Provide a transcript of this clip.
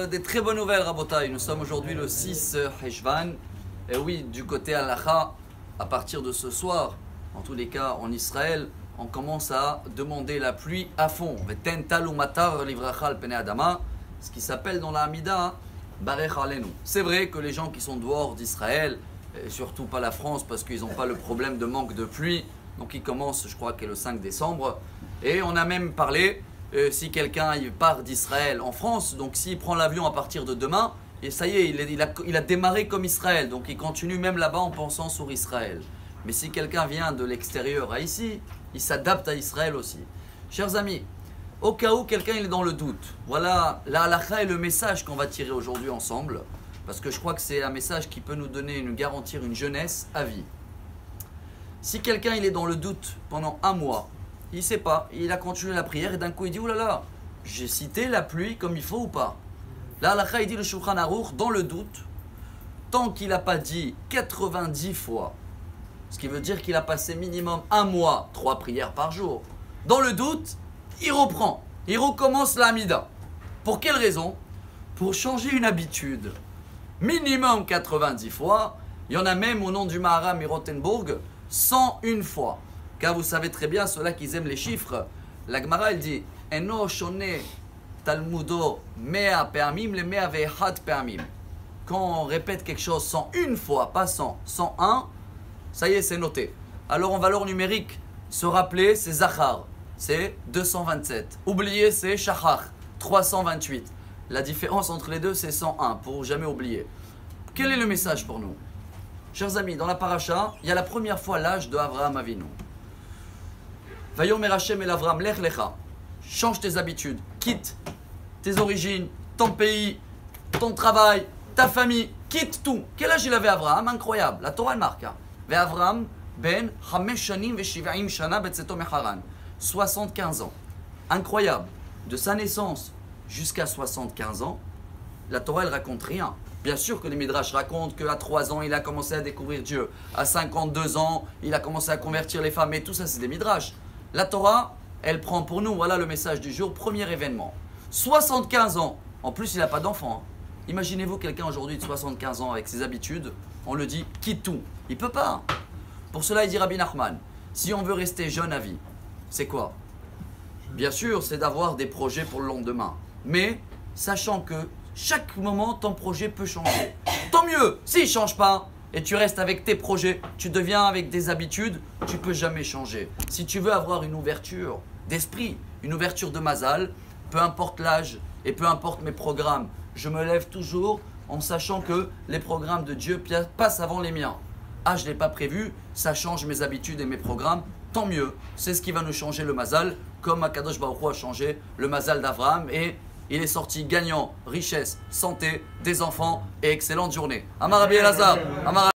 des très bonnes nouvelles, Rabotai. Nous sommes aujourd'hui le 6 Heshvan. Et oui, du côté Halacha, à partir de ce soir, en tous les cas en Israël, on commence à demander la pluie à fond. Ce qui s'appelle dans la Hamida Barech Alenu. C'est vrai que les gens qui sont dehors d'Israël, et surtout pas la France parce qu'ils n'ont pas le problème de manque de pluie, donc ils commencent, je crois que le 5 décembre. Et on a même parlé, si quelqu'un part d'Israël en France, donc s'il prend l'avion à partir de demain, et ça y est, il a démarré comme Israël, donc il continue même là-bas en pensant sur Israël. Mais si quelqu'un vient de l'extérieur à ici, il s'adapte à Israël aussi. Chers amis, au cas où quelqu'un est dans le doute, voilà la halakha et le message qu'on va tirer aujourd'hui ensemble, parce que je crois que c'est un message qui peut nous donner, nous garantir une jeunesse à vie. Si quelqu'un il est dans le doute pendant un mois, il ne sait pas, il a continué la prière et d'un coup il dit « Oulala, j'ai cité la pluie comme il faut ou pas ?» La halakha il dit le Shulchan Aruch, dans le doute, tant qu'il n'a pas dit 90 fois, ce qui veut dire qu'il a passé minimum un mois, 3 prières par jour. Dans le doute, il reprend, il recommence la Hamida. Pour quelle raison? Pour changer une habitude. Minimum 90 fois, il y en a même au nom du Maharam et Rothenburg, 101 fois. Car vous savez très bien, ceux-là qui aiment les chiffres, la Gemara elle dit Eno shone Talmudo mea pe'amim le mea ve'echad pe'amim. Quand on répète quelque chose 101 fois, pas 100, 101, ça y est, c'est noté. Alors en valeur numérique, se rappeler, c'est Zachar, c'est 227. Oublier, c'est Shachar, 328. La différence entre les deux, c'est 101, pour jamais oublier. Quel est le message pour nous? Chers amis, dans la paracha, il y a la première fois l'âge de Avraham Avinu. Vayomer Hashem el Avram, lech lecha. Change tes habitudes, quitte tes origines, ton pays, ton travail, ta famille, quitte tout. Quel âge il avait Avraham? Incroyable, la Torah le marque. Ve Avram ben 5 shanim ve 70 shana betzeto mecharan. 75 ans. Incroyable. De sa naissance jusqu'à 75 ans, la Torah elle raconte rien. Bien sûr que les Midrash racontent qu'à 3 ans, il a commencé à découvrir Dieu. À 52 ans, il a commencé à convertir les femmes. Mais tout ça, c'est des Midrash. La Torah, elle prend pour nous, voilà le message du jour, premier événement. 75 ans. En plus, il n'a pas d'enfant. Imaginez-vous quelqu'un aujourd'hui de 75 ans avec ses habitudes. On le dit, quitte tout. Il ne peut pas. Pour cela, il dit Rabbi Nachman, si on veut rester jeune à vie, c'est quoi? Bien sûr, c'est d'avoir des projets pour le lendemain. Mais, sachant que chaque moment, ton projet peut changer. Tant mieux, s'il ne change pas, et tu restes avec tes projets, tu deviens avec des habitudes, tu ne peux jamais changer. Si tu veux avoir une ouverture d'esprit, une ouverture de mazal, peu importe l'âge et peu importe mes programmes, je me lève toujours en sachant que les programmes de Dieu passent avant les miens. Ah, je ne l'ai pas prévu, ça change mes habitudes et mes programmes, tant mieux. C'est ce qui va nous changer le mazal, comme Akadosh Baruch Hu a changé le mazal d'Avraham et il est sorti gagnant, richesse, santé, des enfants et excellente journée. Amar Rabbi Elazar.